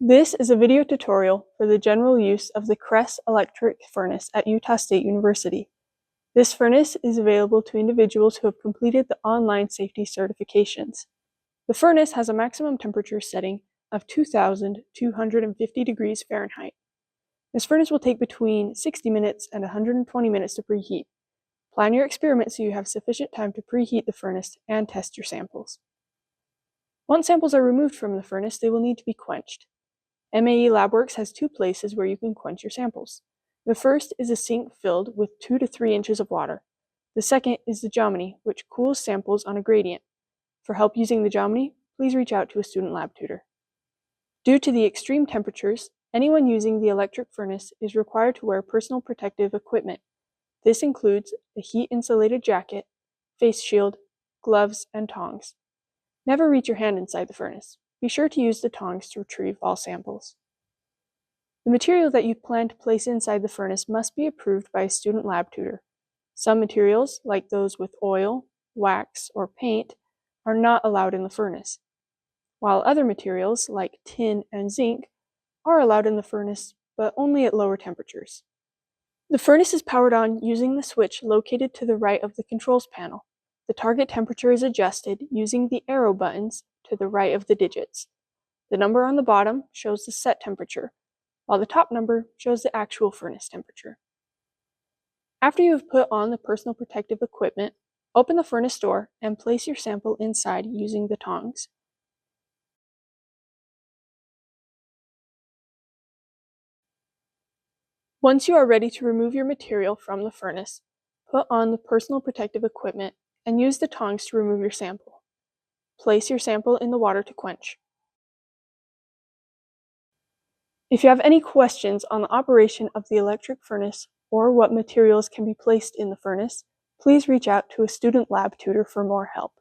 This is a video tutorial for the general use of the Kress electric furnace at Utah State University. This furnace is available to individuals who have completed the online safety certifications. The furnace has a maximum temperature setting of 2,250 degrees Fahrenheit. This furnace will take between 60 minutes and 120 minutes to preheat. Plan your experiment so you have sufficient time to preheat the furnace and test your samples. Once samples are removed from the furnace, they will need to be quenched. MAE LabWorks has two places where you can quench your samples. The first is a sink filled with 2 to 3 inches of water. The second is the Jomini, which cools samples on a gradient. For help using the Jomini, please reach out to a student lab tutor. Due to the extreme temperatures, anyone using the electric furnace is required to wear personal protective equipment. This includes a heat-insulated jacket, face shield, gloves, and tongs. Never reach your hand inside the furnace. Be sure to use the tongs to retrieve all samples. The material that you plan to place inside the furnace must be approved by a student lab tutor. Some materials, like those with oil, wax, or paint, are not allowed in the furnace, while other materials, like tin and zinc, are allowed in the furnace, but only at lower temperatures. The furnace is powered on using the switch located to the right of the controls panel. The target temperature is adjusted using the arrow buttons to the right of the digits. The number on the bottom shows the set temperature, while the top number shows the actual furnace temperature. After you have put on the personal protective equipment, open the furnace door and place your sample inside using the tongs. Once you are ready to remove your material from the furnace, put on the personal protective equipment and use the tongs to remove your sample. Place your sample in the water to quench. If you have any questions on the operation of the electric furnace or what materials can be placed in the furnace, please reach out to a student lab tutor for more help.